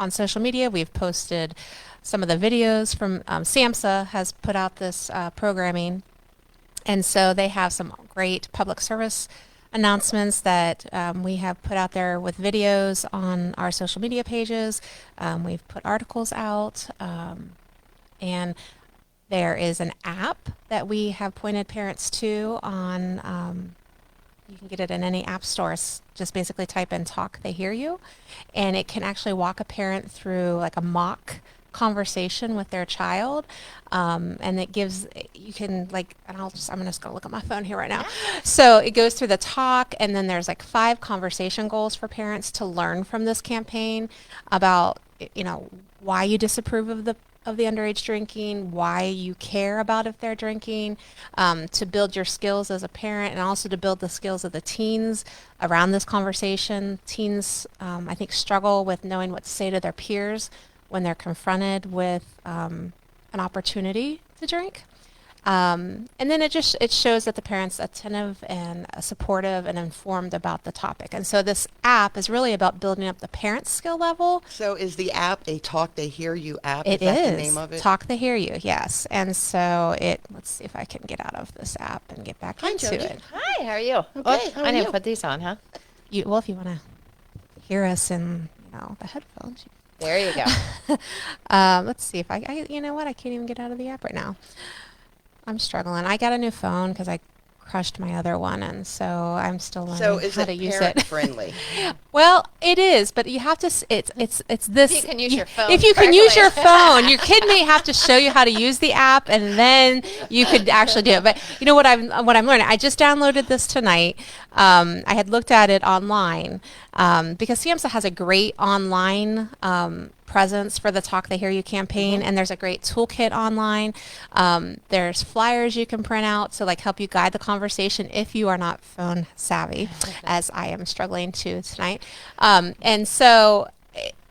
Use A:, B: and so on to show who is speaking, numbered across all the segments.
A: on social media. We've posted some of the videos from SAMHSA has put out this programming. And so they have some great public service announcements that we have put out there with videos on our social media pages. We've put articles out, and there is an app that we have pointed parents to on, you can get it in any app store. Just basically type in Talk They Hear You, and it can actually walk a parent through like a mock conversation with their child, and it gives, you can like, and I'm just gonna look at my phone here right now. So it goes through the talk, and then there's like 5 conversation goals for parents to learn from this campaign about, why you disapprove of the underage drinking, why you care about if they're drinking, to build your skills as a parent, and also to build the skills of the teens around this conversation. Teens, I think, struggle with knowing what to say to their peers when they're confronted with an opportunity to drink. And then it shows that the parent's attentive and supportive and informed about the topic. And so this app is really about building up the parent's skill level.
B: So is the app a Talk They Hear You app?
A: It
B: is that
A: is.
B: the name of it?
A: Talk They Hear You, yes. And so let's see if I can get out of this app and get back
B: Hi,
A: into
B: Jody.
A: it.
C: Hi, how are you?
B: Okay, how are
C: I didn't
B: you?
C: put these on, huh?
A: Well, if you want to hear us in, the headphones.
C: There you go.
A: Let's see if I, you know what? I can't even get out of the app right now. I'm struggling. I got a new phone because I crushed my other one, and so I'm still learning how to use it.
B: parent friendly?
A: Well, it is, but you have to. It's this.
C: You can use your phone
A: If you can use your
C: correctly.
A: phone, your kid may have to show you how to use the app, and then you could actually do it. But you know what I'm learning. I just downloaded this tonight. I had looked at it online because SAMHSA has a great online presence for the Talk They Hear You campaign, and there's a great toolkit online. There's flyers you can print out to like help you guide the conversation if you are not phone savvy, as I am struggling to tonight. And so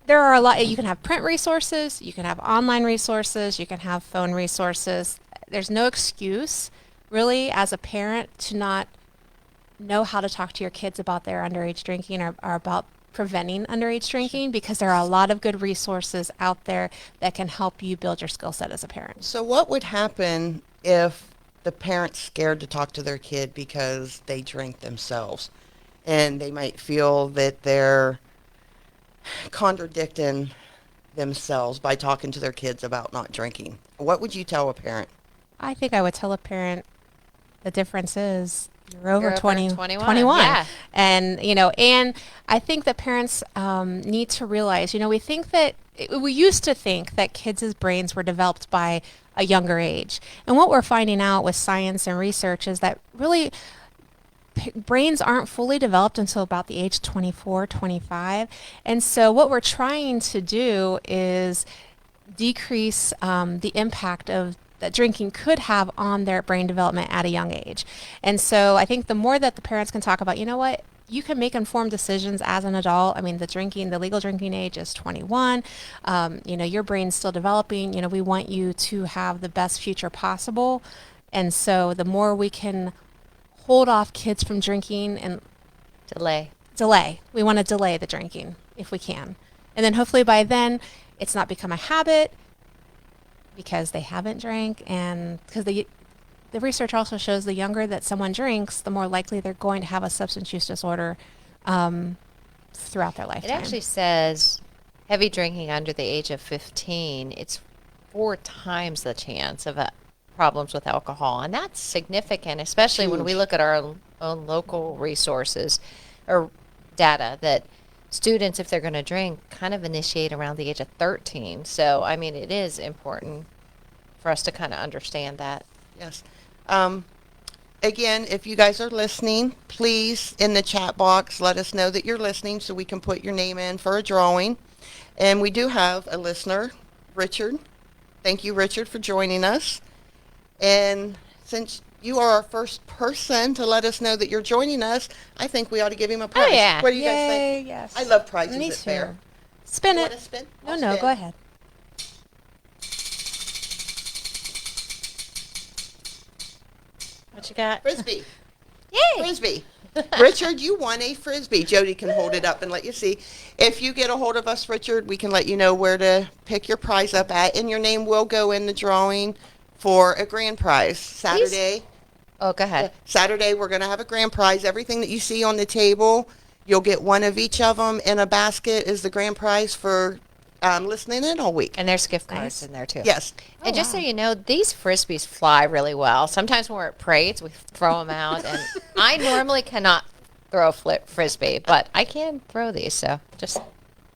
A: there are a lot. You can have print resources, you can have online resources, you can have phone resources. There's no excuse, really, as a parent to not know how to talk to your kids about their underage drinking or about preventing underage drinking, because there are a lot of good resources out there that can help you build your skill set as a parent.
B: So what would happen if the parent's scared to talk to their kid because they drink themselves, and they might feel that they're contradicting themselves by talking to their kids about not drinking? What would you tell a parent?
A: I think I would tell a parent the difference is you're over,
C: You're over
A: 21.
C: 21, yeah.
A: And, and I think that parents need to realize, we think that, we used to think that kids' brains were developed by a younger age. And what we're finding out with science and research is that really brains aren't fully developed until about the age 24, 25. And so what we're trying to do is decrease the impact of that drinking could have on their brain development at a young age. And so I think the more that the parents can talk about, what, you can make informed decisions as an adult. I mean, the legal drinking age is 21. Your brain's still developing. We want you to have the best future possible. And so the more we can hold off kids from drinking and
C: Delay.
A: we want to delay the drinking if we can. And then hopefully by then it's not become a habit, because they haven't drank, and because the research also shows the younger that someone drinks, the more likely they're going to have a substance use disorder throughout their lifetime.
C: It actually says heavy drinking under the age of 15, it's 4 times the chance of problems with alcohol. And that's significant, especially when we look at our own local resources or data that students, if they're going to drink, kind of initiate around the age of 13. So, I mean, it is important for us to kind of understand that.
B: Yes. Again, if you guys are listening, please, in the chat box, let us know that you're listening so we can put your name in for a drawing. And we do have a listener, Richard. Thank you, Richard, for joining us. And since you are our first person to let us know that you're joining us, I think we ought to give him a prize.
C: yeah.
B: What do you guys think?
A: Yes.
B: I love prizes
A: Me
B: at
A: too.
B: fair.
A: Spin
B: You
A: it.
B: wanna spin?
A: No,
B: I'll
A: no,
B: spin.
A: go ahead.
C: What you got?
B: Frisbee. Frisbee. Richard, you won a Frisbee. Jody can hold it up and let you see. If you get a hold of us, Richard, we can let you know where to pick your prize up at, and your name will go in the drawing for a grand prize. Saturday.
C: Oh, go ahead.
B: Saturday, we're going to have a grand prize. Everything that you see on the table, you'll get one of each of them in a basket is the grand prize for listening in all week.
C: And there's gift cards
A: Nice.
C: in there too.
B: Yes.
C: And just so you know, these Frisbees fly really well. Sometimes when we're at parades, we throw them out. And I normally cannot throw a Frisbee, but I can throw these. So just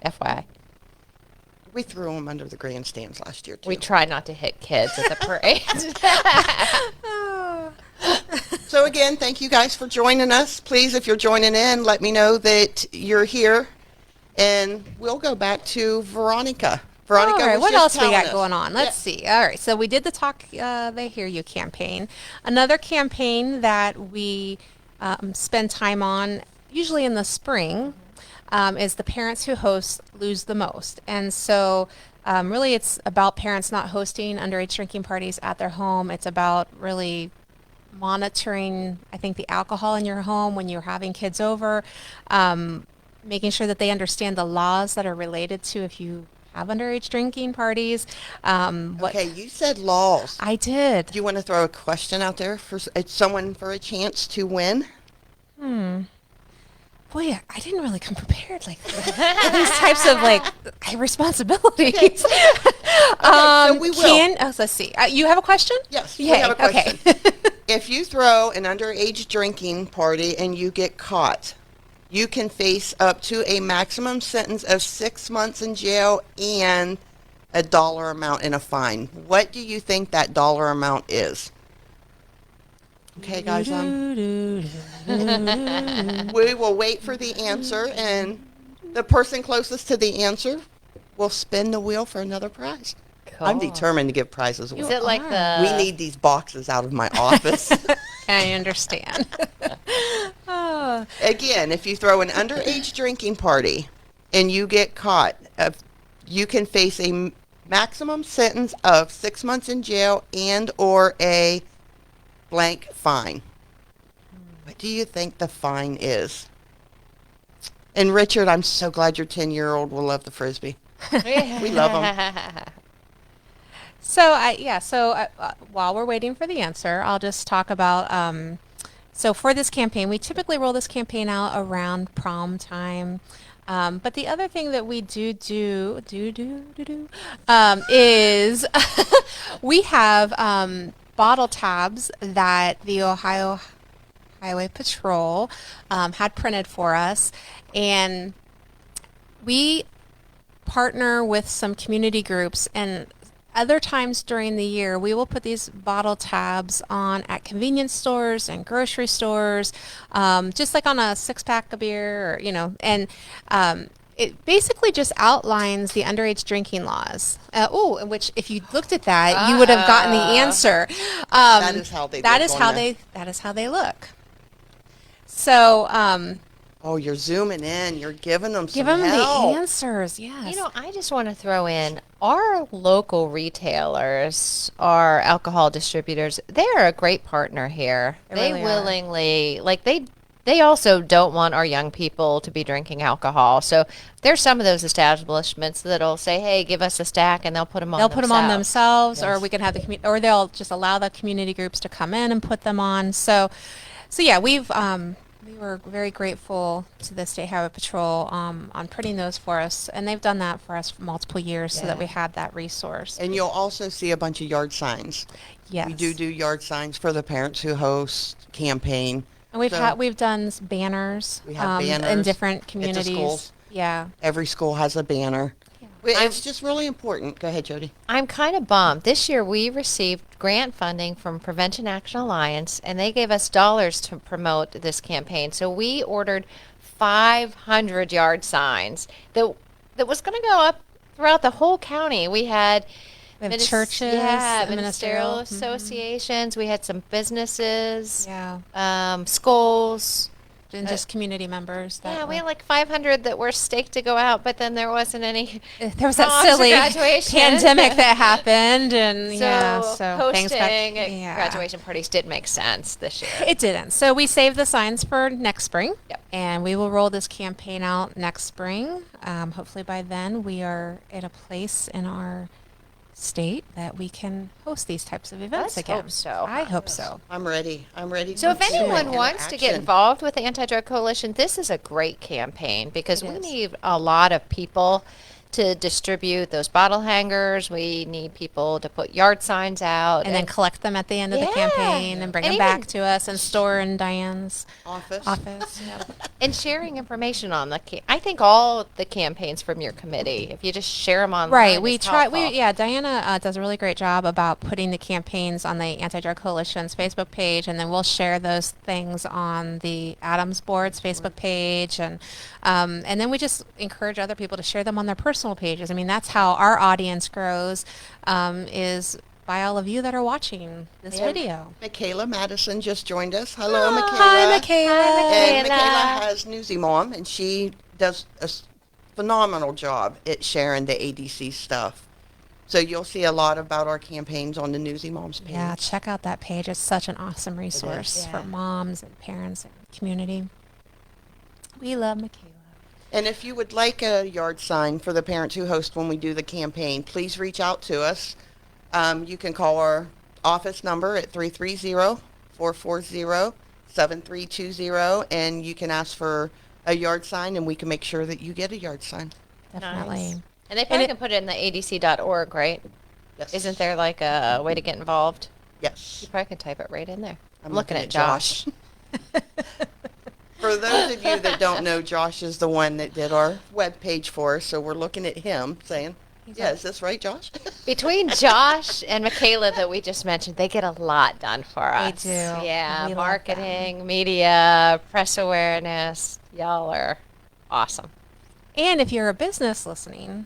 C: FYI.
B: We threw them under the grandstands last year, too.
C: We try not to hit kids at the parade.
B: So again, thank you guys for joining us. Please, if you're joining in, let me know that you're here, and we'll go back to Veronica. Veronica,
A: All right,
B: was
A: what
B: just
A: else we
B: telling
A: got
B: us.
A: going on? Let's see. All right, so we did the Talk They Hear You campaign. Another campaign that we spend time on, usually in the spring, is the Parents Who Host Lose the Most. And so really it's about parents not hosting underage drinking parties at their home. It's about really monitoring, I think, the alcohol in your home when you're having kids over, making sure that they understand the laws that are related to if you have underage drinking parties.
B: Okay, you said laws.
A: I did.
B: Do you want to throw a question out there for someone for a chance to win?
A: Boy, I didn't really come prepared like that. These types of like responsibilities.
B: so we will.
A: Let's see. You have a question?
B: Yes, we
A: Okay,
B: have a question.
A: okay.
B: If you throw an underage drinking party and you get caught, you can face up to a maximum sentence of 6 months in jail and a dollar amount in a fine. What do you think that dollar amount is? Okay, guys, we will wait for the answer, and the person closest to the answer will spin the wheel for another prize. I'm
C: Cool.
B: determined to give prizes away.
C: Is it like the...
B: We need these boxes out of my office.
A: I understand. Oh.
B: Again, if you throw an underage drinking party and you get caught, you can face a maximum sentence of 6 months in jail and or a blank fine. What do you think the fine is? And Richard, I'm so glad your 10-year-old will love the Frisbee. We love them.
A: So while we're waiting for the answer, I'll just talk about, so for this campaign, we typically roll this campaign out around prom time. But the other thing that we do is we have bottle tabs that the Ohio Highway Patrol had printed for us, and we partner with some community groups, and other times during the year we will put these bottle tabs on at convenience stores and grocery stores, just like on a 6-pack of beer, or, and it basically just outlines the underage drinking laws. Which if you looked at that, you would have gotten the answer.
B: That is how they
A: That
B: look
A: is
B: on
A: how
B: there.
A: that is how they look. So
B: Oh, you're zooming in. You're giving them some
A: give them
B: help.
A: the answers. Yes.
C: I just want to throw in our local retailers, our alcohol distributors. They're a great partner here.
A: They really are.
C: Willingly, they also don't want our young people to be drinking alcohol. So there's some of those establishments that'll say, "Hey, give us a stack," and they'll put them on.
A: They'll put them on themselves, or
B: Yes.
A: we can have or they'll just allow the community groups to come in and put them on. So yeah, we were very grateful to the State Highway Patrol on printing those for us, and they've done that for us for multiple years, so that we had that resource.
B: And you'll also see a bunch of yard signs.
A: Yes,
B: We do yard signs for the Parents Who Host campaign.
A: and we've done banners.
B: We have
A: in
B: banners
A: different
B: at the
A: communities.
B: schools.
A: Yeah.
B: Every school has a banner. It's just really important. Go ahead, Jody.
C: I'm kind of bummed. This year we received grant funding from Prevention Action Alliance, and they gave us dollars to promote this campaign. So we ordered 500 yard signs that was going to go up throughout the whole county. We had
A: We have churches,
C: yeah,
A: and
C: ministerial
A: ministerial.
C: associations. We had some businesses,
A: Yeah.
C: schools.
A: and just community members. That
C: Yeah, we
A: were-
C: had like 500 that were staked to go out, but then there wasn't any.
A: there was that
C: proms or
A: silly
C: graduation.
A: pandemic that happened, and
C: So,
A: yeah, so things got
C: hosting
A: yeah.
C: graduation parties did make sense this year.
A: It didn't. So we saved the signs for next spring.
C: Yep.
A: And we will roll this campaign out next spring. Hopefully by then we are at a place in our state that we can host these types of events
C: Let's
A: again.
C: hope so.
A: I hope so.
B: I'm ready. I'm ready.
C: So
B: to
C: if
B: see it
C: anyone
B: in
C: wants to get
B: action.
C: involved with the Anti-Drug Coalition, this is a great campaign because
A: It
C: we
A: is.
C: need a lot of people to distribute those bottle hangers. We need people to put yard signs out.
A: And then collect them at the end of the
C: Yeah.
A: campaign and bring
C: And
A: them back
C: even-
A: to us and store in Diane's
B: office.
A: office. Yeah.
C: and sharing information on the I think all the campaigns from your committee, if you just share them online,
A: Right. We
C: is
A: try.
C: helpful.
A: Diana does a really great job about putting the campaigns on the Anti-Drug Coalition's Facebook page, and then we'll share those things on the Adams Board's Facebook page, and then we just encourage other people to share them on their personal pages. I mean, that's how our audience grows, is by all of you that are watching this
B: And
A: video.
B: Michaela Madison just joined us. Hello,
C: Oh,
B: Michaela.
A: Hi, Michaela.
C: Hi,
B: And
C: Michaela.
B: Michaela has Newsy Mom, and she does a phenomenal job at sharing the ADC stuff. So you'll see a lot about our campaigns on the Newsy Moms page.
A: Yeah, check out that page. It's such an awesome resource
C: Yeah.
A: for moms and parents and community. We love Michaela.
B: And if you would like a yard sign for the parents who host when we do the campaign, please reach out to us. You can call our office number at 330-440-7320, and you can ask for a yard sign, and we can make sure that you get a yard sign.
A: Definitely.
C: Nice. And they probably
A: it-
C: can put it in the adc.org, right?
B: Yes.
C: Isn't there like a way to get involved?
B: Yes.
C: You probably can type it right in there.
B: I'm
C: looking at Josh.
B: For those of you that don't know, Josh is the one that did our web page for us, so we're looking at him saying, yeah, is this right, Josh?
C: Between Josh and Michaela that we just mentioned, they get a lot done for
A: They
C: us.
A: do.
C: Yeah,
A: We love
C: marketing, media, press awareness. Y'all are awesome.
A: And if you're a business listening,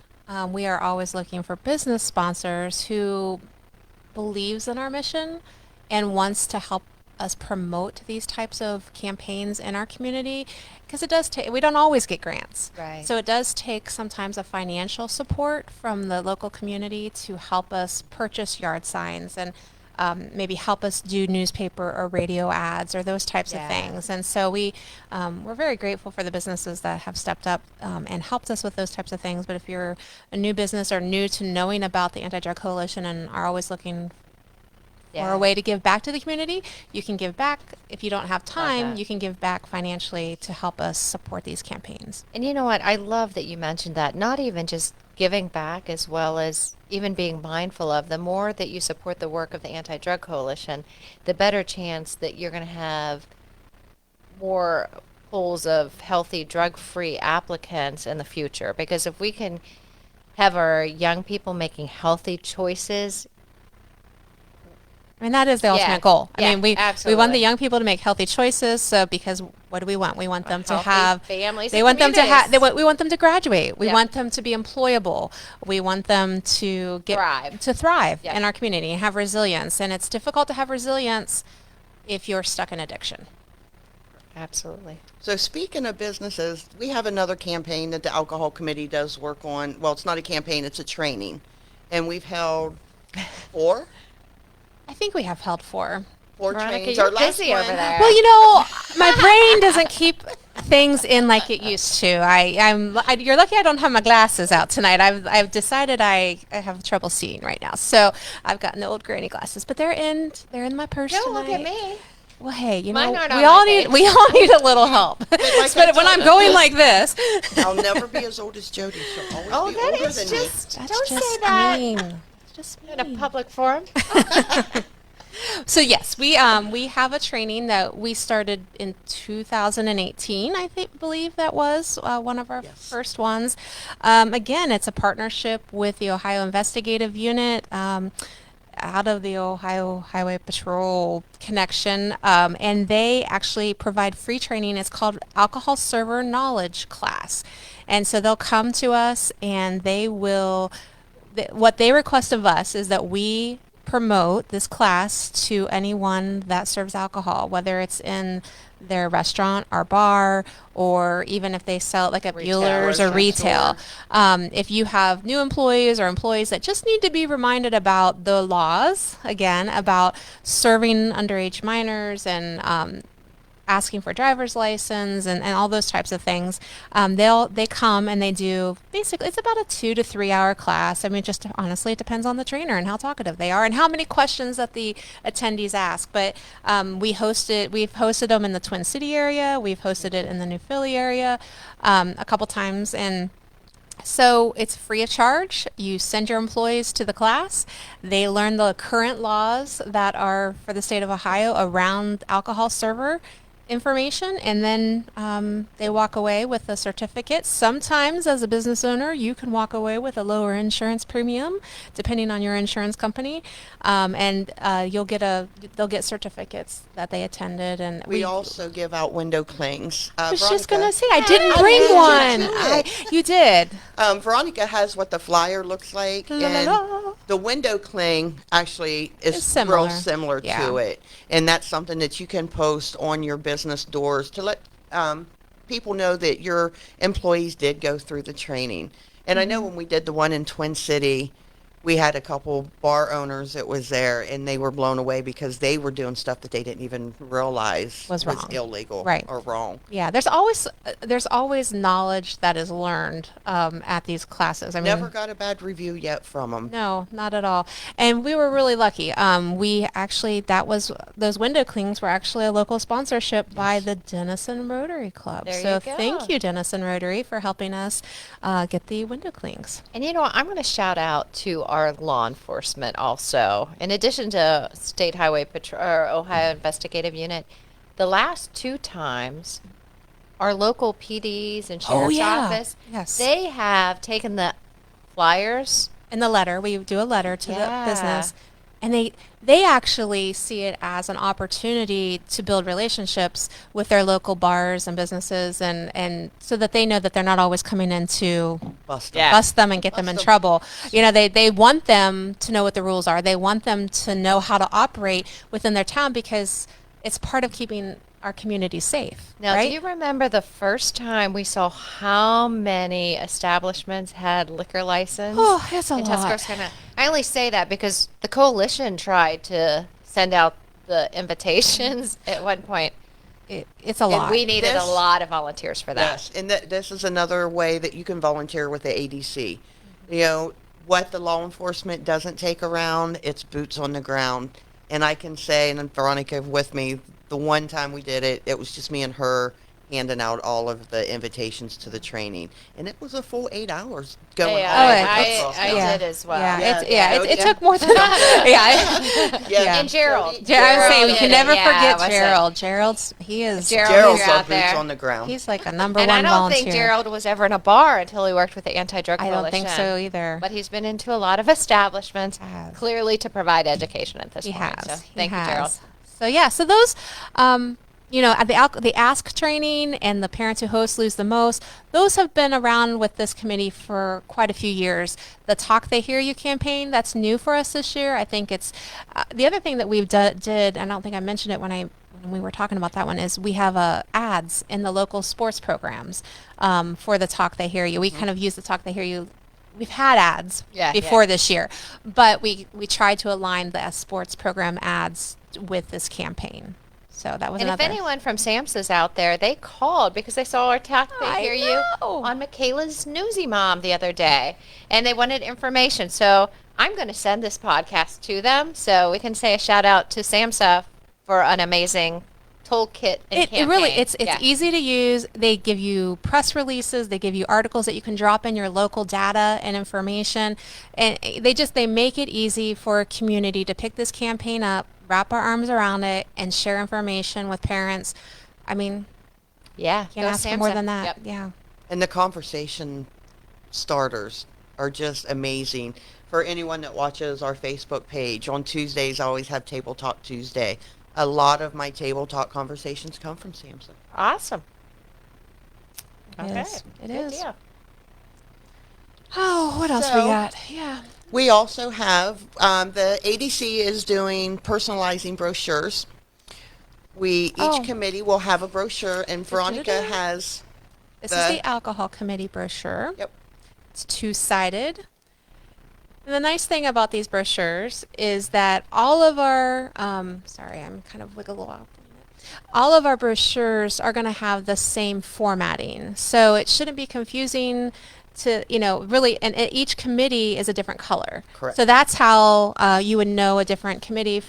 A: we are always looking for business sponsors who believes in our mission and wants to help us promote these types of campaigns in our community, because it does take, we don't always get grants.
C: Right.
A: So it does take sometimes a financial support from the local community to help us purchase yard signs and maybe help us do newspaper or radio ads or those types of
C: Yeah.
A: things. And so we're very grateful for the businesses that have stepped up and helped us with those types of things. But if you're a new business or new to knowing about the Anti-Drug Coalition and are always looking or a way to give back to the community, you can give back. If you don't have time,
C: that.
A: you can give back financially to help us support these campaigns.
C: And you know what? I love that you mentioned that. Not even just giving back, as well as even being mindful of, the more that you support the work of the Anti-Drug Coalition, the better chance that you're going to have more pools of healthy drug-free applicants in the future. Because if we can have our young people making healthy choices,
A: I mean, that is the
C: Yeah.
A: ultimate goal. I
C: Yeah,
A: mean, we want
C: absolutely.
A: the young people to make healthy choices. So because what do we want? We want them to
C: healthy
A: have
C: families
A: They
C: and
A: want them to have.
C: communities.
A: We want them to graduate. We
C: Yeah.
A: want them to be employable. We want them to thrive
C: Yeah.
A: in our community and have resilience. And it's difficult to have resilience if you're stuck in addiction.
C: Absolutely.
B: So speaking of businesses, we have another campaign that the Alcohol Committee does work on. Well, it's not a campaign, it's a training. And we've held four
A: I think we have held 4.
C: Veronica,
B: trainings.
C: you're
B: Our last
C: busy over
B: one-
C: there.
A: Well, you know, my brain doesn't keep things in like it used to. You're lucky I don't have my glasses out tonight. I've decided I have trouble seeing right now, so I've gotten the old granny glasses. But they're in my purse
C: Don't
A: tonight.
C: look at me.
A: Well, hey, you
C: Mine
A: know,
C: aren't
A: we
C: on
A: all
C: my
A: need
C: face.
A: we all need a little help.
B: like I
A: But when I'm
B: told
A: going
B: you.
A: like this,
B: I'll never be as old as Jody. She'll always
C: Oh,
B: be
C: that
B: older
C: is
B: than
C: just,
A: that's
C: don't
A: just
C: say that
A: mean. It's just
C: in a
A: mean.
C: public forum.
A: So yes, we have a training that we started in 2018. Believe that was one of our
B: Yes.
A: first ones. Again, it's a partnership with the Ohio Investigative Unit out of the Ohio Highway Patrol connection, and they actually provide free training. It's called Alcohol Server Knowledge Class, and so they'll come to us and they will. What they request of us is that we promote this class to anyone that serves alcohol, whether it's in their restaurant or bar, or even if they sell it like at
C: Retail.
A: Bueller's or
B: Grocery
A: retail.
B: store.
A: If you have new employees or employees that just need to be reminded about the laws, again, about serving underage minors and asking for a driver's license and all those types of things. They come and they do basically, it's about a 2 to 3 hour class. I mean, just honestly, it depends on the trainer and how talkative they are and how many questions that the attendees ask. But we've hosted them in the Twin City area. We've hosted it in the New Philly area a couple times, and so it's free of charge. You send your employees to the class. They learn the current laws that are for the state of Ohio around alcohol server information, and then they walk away with a certificate. Sometimes as a business owner, you can walk away with a lower insurance premium depending on your insurance company, and they'll get certificates that they attended. And
B: We also give out window clings.
A: I was just
B: Veronica-
A: gonna say, I didn't
B: I
A: bring
B: beat you
A: one.
B: to it.
A: You did.
B: Veronica has what the flyer looks like,
A: La, la,
B: and
A: la.
B: the window cling actually is
A: It's similar.
B: real similar
A: Yeah.
B: to it. And that's something that you can post on your business doors to let people know that your employees did go through the training. And I know
A: Mm-hmm.
B: when we did the one in Twin City, we had a couple bar owners that was there, and they were blown away because they were doing stuff that they didn't even realize
A: Was wrong.
B: illegal
A: Right.
B: or wrong.
A: Yeah, there's always knowledge that is learned at these classes. I mean,
B: Never got a bad review yet from them.
A: no, not at all. And we were really lucky. We actually, those window clings were actually a local sponsorship by the Denison Rotary Club.
C: There
A: So
C: you go.
A: thank you, Denison Rotary, for helping us get the window clings.
C: And you know what? I'm going to shout out to our law enforcement also. In addition to State Highway Patrol or Ohio Investigative Unit, the last 2 times our local PDs and
A: Oh,
C: sheriff's
A: yeah.
C: office,
A: Yes.
C: they have taken the flyers.
A: In the letter, we do a letter to
C: Yeah.
A: the business, and they actually see it as an opportunity to build relationships with their local bars and businesses, and so that they know that they're not always coming in to
B: Bust 'em.
C: Yeah.
A: bust them and get them
B: Bust
A: in
B: 'em.
A: trouble. You know, they want them to know what the rules are. They want them to know how to operate within their town because it's part of keeping our community safe.
C: Now,
A: right?
C: do you remember the first time we saw how many establishments had liquor license?
A: Oh, it's a
C: in
A: lot.
C: Tuscaloosa? I only say that because the coalition tried to send out the invitations at one point.
A: It's a
C: And
A: lot.
C: we needed
B: This-
C: a lot of volunteers for that.
B: Yes, and this is another way that you can volunteer with the ADC. You know, what the law enforcement doesn't take around, it's boots on the ground. And I can say, and Veronica with me, the one time we did it, it was just me and her handing out all of the invitations to the training. And it was a full 8 hours going
C: Yeah,
B: all
A: Oh,
B: over
A: it's-
B: across
C: I
B: town.
A: yeah.
C: did as well.
A: Yeah,
B: Yeah,
A: it
B: yeah.
A: took more than yeah.
B: Yeah.
A: Yeah.
C: And Gerald.
A: I was
C: Gerald
A: saying we
C: did
A: can
C: it.
A: never
C: Yeah,
A: forget
C: was it?
A: Gerald. Gerald's
B: Gerald's
C: you're
B: our
C: out
B: boots
C: there.
B: on the ground.
A: he's like a number
C: And
A: one
C: I don't
A: volunteer.
C: think Gerald was ever in a bar until he worked with the Anti-Drug
A: I
C: Coalition.
A: don't think so either.
C: But he's been into a lot of establishments,
A: Has.
C: clearly to provide education at this
A: He
C: point.
A: has.
C: So thank you, Gerald.
A: So yeah, so those, you know, at the Ask training and the Parents Who Host Lose the Most, those have been around with this committee for quite a few years. The Talk They Hear You campaign, that's new for us this year. I think it's the other thing that we've did, and I don't think I mentioned it when we were talking about that one, is we have ads in the local sports programs for the Talk They Hear You. We kind of use the Talk They Hear You. We've had ads
C: Yeah,
A: before
C: yeah.
A: this year, but we tried to align the sports program ads with this campaign. So that was
C: And
A: another.
C: if anyone from SAMHSA's out there, they called because they saw our Talk They
A: I
C: Hear You
A: know.
C: on Michaela's Newsy Mom the other day. And they wanted information. So I'm going to send this podcast to them so we can say a shout out to SAMHSA for an amazing toolkit and
A: it
C: campaign.
A: really it's
C: Yeah.
A: easy to use. They give you press releases, they give you articles that you can drop in your local data and information, and they make it easy for a community to pick this campaign up, wrap our arms around it, and share information with parents. I mean,
C: Yeah.
A: can't
C: go
A: ask for more
C: SAMHSA.
A: than that.
C: Yep.
A: Yeah.
B: And the conversation starters are just amazing. For anyone that watches our Facebook page, on Tuesdays I always have Table Talk Tuesday. A lot of my table talk conversations come from SAMHSA.
C: Awesome.
A: It
C: Okay.
A: is. It
C: Good
A: is.
C: deal.
A: Oh, what else we
B: So-
A: got? Yeah.
B: We also have, the ADC is doing personalizing brochures. Each
A: Oh.
B: committee will have a brochure, and Veronica
A: Da-da-da.
B: has
A: This is the alcohol committee brochure.
B: Yep.
A: It's two-sided. And the nice thing about these brochures is that all of our, sorry, I'm kind of wiggle out. All of our brochures are going to have the same formatting. So it shouldn't be confusing to, really, and each committee is a different color.
B: Correct.
A: So that's how you would know a different committee.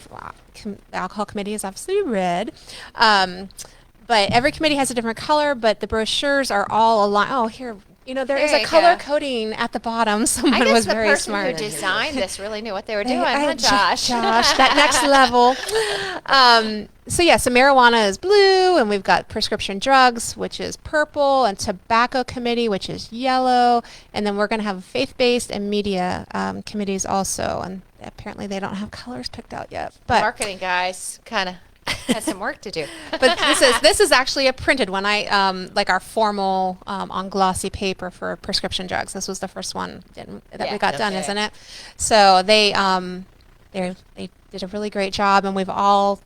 A: The alcohol committee is obviously red. But every committee has a different color, but the brochures are all aligned. Oh, here, there is
C: There
A: a
C: you
A: color
C: go.
A: coding at the bottom. Someone
C: I guess
A: was
C: the
A: very
C: person
A: smart.
C: who designed this really knew what they were
A: They-
C: doing, huh, Josh?
A: Josh, that next level. So marijuana is blue, and we've got prescription drugs, which is purple, and tobacco committee, which is yellow, and then we're going to have faith-based and media committees also, and apparently they don't have colors picked out yet. But
C: Marketing guys kind of had some work to do.
A: but this is actually a printed one. I like our formal on glossy paper for prescription drugs. This was the first one that
C: Yeah.
A: we got
B: Yes.
A: done,
C: Yeah.
A: isn't it? So they did a really great job, and we've all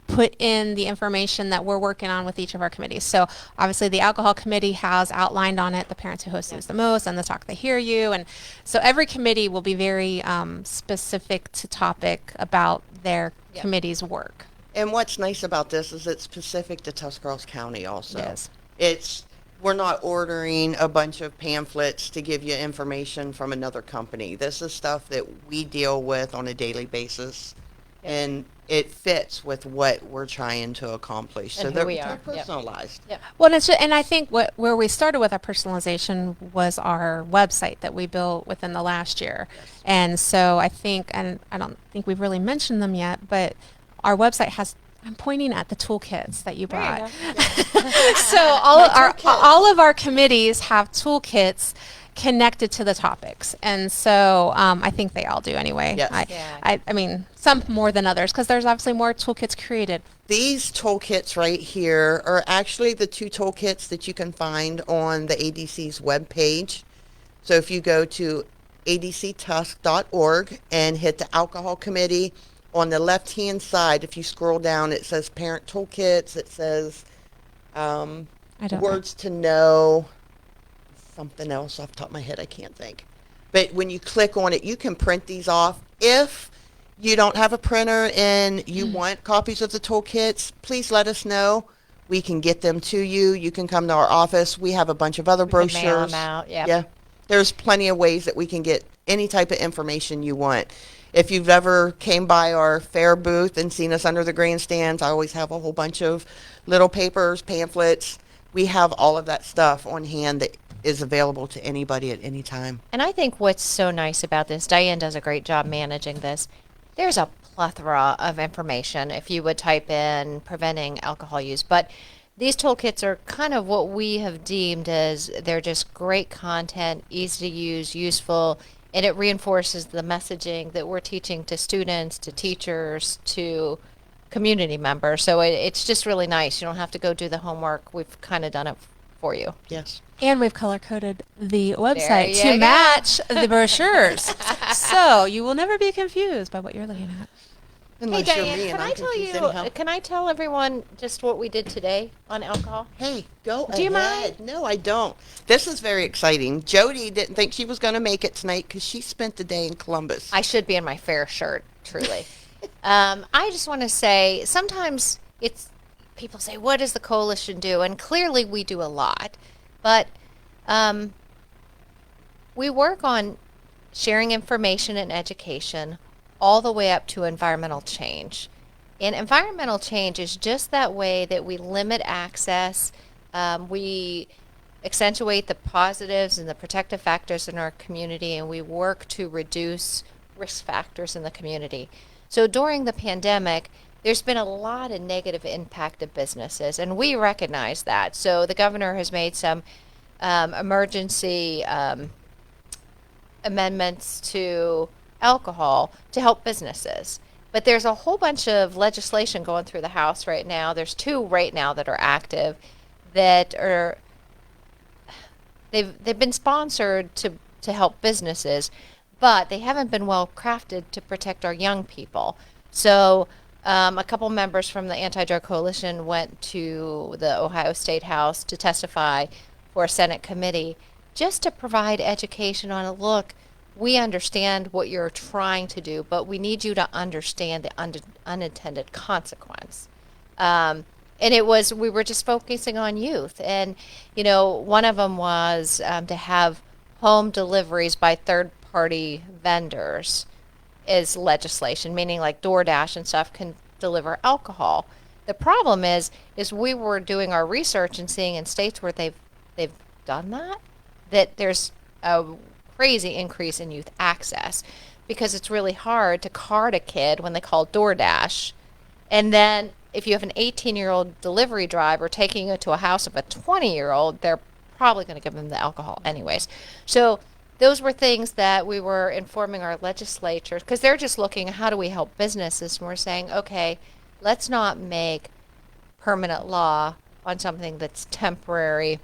A: put in the information that we're working on with each of our committees. So obviously the alcohol committee has outlined on it the parents who host us the most and the talk they hear you, and so every committee will be very specific to topic about their
C: Yep.
A: committee's work.
B: And what's nice about this is it's specific to Tuscarawas County also.
A: Yes.
B: We're not ordering a bunch of pamphlets to give you information from another company. This is stuff that we deal with on a daily basis.
C: Yep.
B: And it fits with what we're trying to accomplish.
C: And
B: So
C: who
B: they're
C: we are. Yep.
B: personalized.
C: Yep.
A: Well, and I think where we started with our personalization was our website that we built within the last year. And so I think, and I don't think we've really mentioned them yet, but our website has, I'm pointing at the toolkits that you
C: There you
A: brought. So all of our committees have toolkits connected to the topics, and so I think they all do anyway.
B: Yes.
C: Yeah.
A: I mean, some more than others because there's obviously more toolkits created.
B: These toolkits right here are actually the two toolkits that you can find on the ADC's webpage. So if you go to adctusk.org and hit the alcohol committee, on the left-hand side, if you scroll down, it says parent toolkits. It says
A: I don't
B: words to know, something else off the top of my head I can't think. But when you click on it, you can print these off. If you don't have a printer and you want copies of the toolkits, please let us know. We can get them to you. You can come to our office. We have a bunch of other
C: We can
B: brochures.
C: mail 'em out, yep.
B: Yeah. There's plenty of ways that we can get any type of information you want. If you've ever came by our fair booth and seen us under the grandstands, I always have a whole bunch of little papers, pamphlets. We have all of that stuff on hand that is available to anybody at any time.
C: And I think what's so nice about this, Diane does a great job managing this. There's a plethora of information if you would type in preventing alcohol use. But these toolkits are kind of what we have deemed as they're just great content, easy to use, useful, and it reinforces the messaging that we're teaching to students, to teachers, to community members. So it's just really nice. You don't have to go do the homework. We've kind of done it for you.
B: Yes.
A: And we've color coded the website
C: you
A: to
C: go.
A: match the brochures. So you will never be confused by what you're looking at.
B: Unless
C: Hey
B: you're
C: Diane,
B: me and
C: can
B: I'm
C: I tell
B: confused
C: you?
B: anyhow.
C: Can I tell everyone just what we did today on alcohol?
B: Hey, go
C: Do you
B: ahead. No, I don't. This is very exciting. Jody didn't think she was going to make it tonight because she spent the day in Columbus.
C: I should be in my fair shirt, truly. I just want to say sometimes it's people say, "What does the coalition do?" And clearly, we do a lot, but we work on sharing information and education all the way up to environmental change. And environmental change is just that way that we limit access, we accentuate the positives and the protective factors in our community, and we work to reduce risk factors in the community. So during the pandemic, there's been a lot of negative impact of businesses, and we recognize that. So the governor has made some emergency amendments to alcohol to help businesses. But there's a whole bunch of legislation going through the House right now. There's two right now that are active that are they've been sponsored to help businesses, but they haven't been well crafted to protect our young people. So a couple members from the Anti-Drug Coalition went to the Ohio State House to testify for a Senate committee just to provide education on a look. We understand what you're trying to do, but we need you to understand the unintended consequence. And we were just focusing on youth. And, one of them was to have home deliveries by third party vendors is legislation, meaning like DoorDash and stuff can deliver alcohol. The problem is we were doing our research and seeing in states where they've done that there's a crazy increase in youth access because it's really hard to card a kid when they call DoorDash. And then if you have an 18-year-old delivery driver taking it to a house of a 20-year-old, they're probably going to give them the alcohol anyways. So those were things that we were informing our legislatures because they're just looking at how do we help businesses. And we're saying, okay, let's not make permanent law on something that's temporary,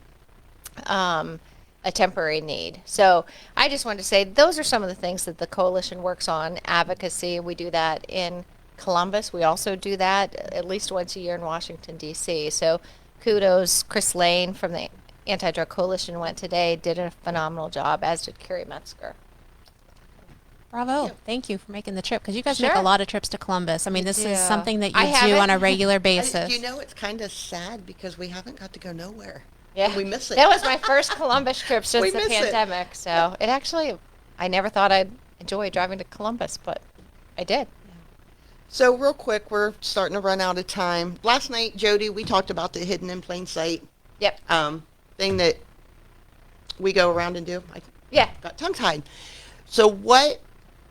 C: a temporary need. So I just wanted to say those are some of the things that the coalition works on. Advocacy, we do that in Columbus. We also do that at least once a year in Washington, D.C. So kudos. Chris Lane from the Anti-Drug Coalition went today, did a phenomenal job, as did Carrie Metzger.
A: Bravo.
B: Yeah.
A: Thank you for making the trip because you guys make
C: Sure.
A: a lot of trips to Columbus. I mean, this is
C: do.
A: something that
C: I
A: you do
C: haven't.
A: on a regular basis.
B: It's kind of sad because we haven't got to go nowhere.
C: Yeah,
B: We miss it.
C: That was my first Columbus trip since
B: We
C: the
B: miss it.
C: pandemic. So it actually, I never thought I'd enjoy driving to Columbus, but I did.
B: So real quick, we're starting to run out of time. Last night, Jody, we talked about the hidden in plain sight
C: Yep.
B: thing that we go around and do. I
C: Yeah.
B: got tongue-tied. So what,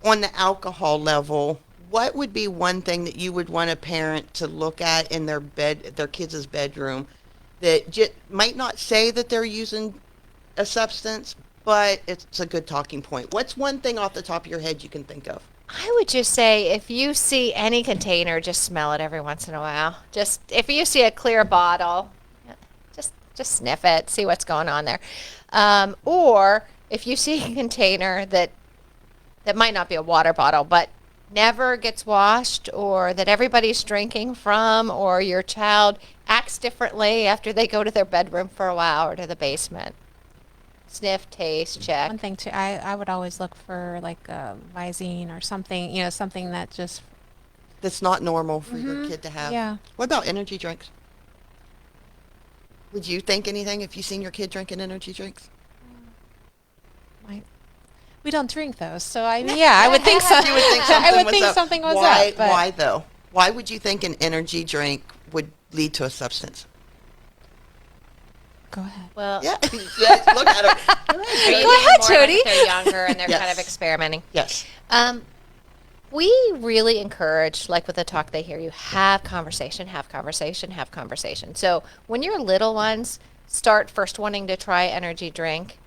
B: on the alcohol level, what would be one thing that you would want a parent to look at in their kids' bedroom that might not say that they're using a substance, but it's a good talking point? What's one thing off the top of your head you can think of?
C: I would just say if you see any container, just smell it every once in a while. Just if you see a clear bottle, just sniff it, see what's going on there. Or if you see a container that might not be a water bottle, but never gets washed, or that everybody's drinking from, or your child acts differently after they go to their bedroom for a while or to the basement. Sniff, taste, check.
A: One thing too, I would always look for like Visine or something, something that just,
B: That's not normal for your kid to have.
A: yeah.
B: What about energy drinks? Would you think anything if you seen your kid drinking energy drinks?
A: We don't drink those, so I would think so.
B: You would think something
A: I would
B: was
A: think
B: up.
A: something was
B: Why,
A: up. But
B: why though? Why would you think an energy drink would lead to a substance?
A: Go ahead.
C: Well,
B: Yeah. Yes, look at her.
C: are you
A: Go ahead,
C: thinking more like
A: Jody.
C: if they're younger and they're kind
B: Yes.
C: of experimenting?
B: Yes.
C: We really encourage, like with the talk they hear you, have conversation, have conversation, have conversation. So when your little ones start first wanting to try energy drink,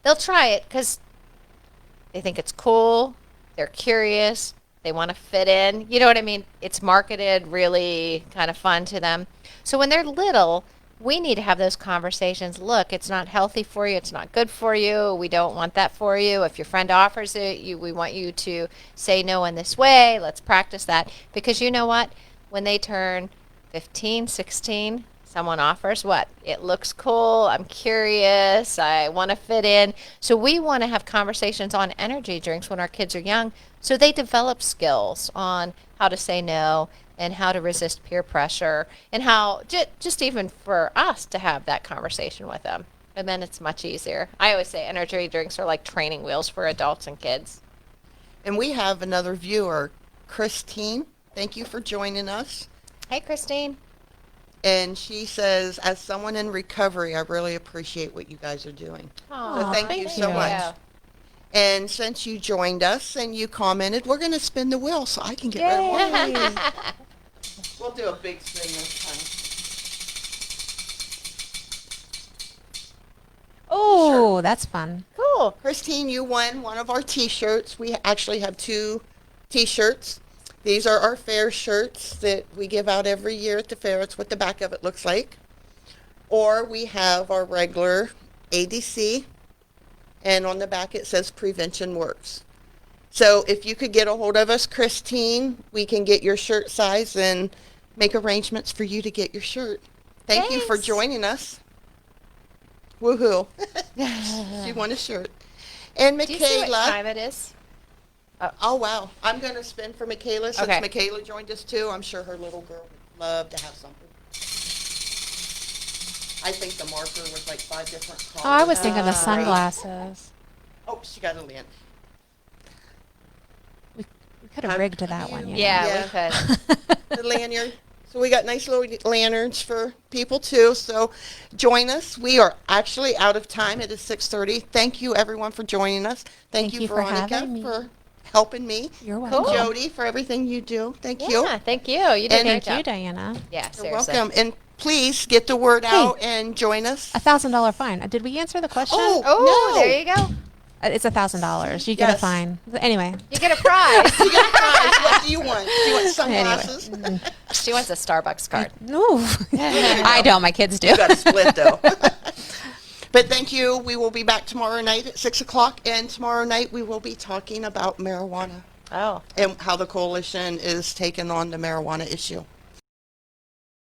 C: they'll try it because they think it's cool, they're curious, they want to fit in. You know what I mean? It's marketed really kind of fun to them. So when they're little, we need to have those conversations. Look, it's not healthy for you. It's not good for you. We don't want that for you. If your friend offers it, we want you to say no in this way. Let's practice that. Because you know what? When they turn 15, 16, someone offers what? It looks cool. I'm curious. I want to fit in. So we want to have conversations on energy drinks when our kids are young so they develop skills on how to say no and how to resist peer pressure and how just even for us to have that conversation with them. And then it's much easier. I always say energy drinks are like training wheels for adults and kids.
B: And we have another viewer, Christine. Thank you for joining us.
C: Hey, Christine.
B: And she says, as someone in recovery, I really appreciate what you guys are doing.
C: Aw,
B: thank you so much. And since you joined us and you commented, we're going to spin the wheel so I can get rid of one. We'll do a big spin this
A: Oh, that's fun.
C: Cool.
B: time. Christine, you won one of our T-shirts. We actually have 2 T-shirts. These are our fair shirts that we give out every year at the fair. It's what the back of it looks like. Or we have our regular ADC, and on the back it says Prevention Works. So if you could get a hold of us, Christine, we can get your shirt size and make arrangements for you to get your shirt. Thank you for
C: Thanks.
B: joining us. Woohoo. She won a shirt. And
C: Do you see what
B: Michaela.
C: time it is?
B: Oh, wow. I'm going to spin for Michaela since
C: Okay.
B: Michaela joined us too. I'm sure her little girl would love to have something. I think the marker was like 5 different colors.
A: Oh, I was thinking the
C: Ah.
A: sunglasses.
B: Oh, she got a lint.
A: We could have rigged to that one. You know.
C: Yeah, we could.
B: The lanyard. So we got nice little lanterns for people too. So join us. We are actually out of time. It is 6:30. Thank you everyone for joining us. Thank you
A: for
B: Veronica
A: having me.
B: for helping me.
A: You're
C: Cool.
A: welcome.
B: Jody for everything you do. Thank you.
C: Yeah, thank you. You did a
B: And
C: great
A: Thank you,
C: job.
A: Diana.
C: Yeah,
B: You're
C: seriously.
B: welcome. And please get the word out and join us.
A: $1,000 fine. Did we answer the question?
C: Oh,
B: No.
C: there you go.
A: It's $1,000. You get a
B: Yes.
A: fine. Anyway.
C: You get a prize.
B: You get a prize. What do you want? Do you want sunglasses?
C: She wants a Starbucks card.
A: No. I don't. My kids do.
B: You got to split though. But thank you. We will be back tomorrow night at 6 o'clock. And tomorrow night we will be talking about marijuana
C: Oh.
B: and how the coalition is taking on the marijuana issue.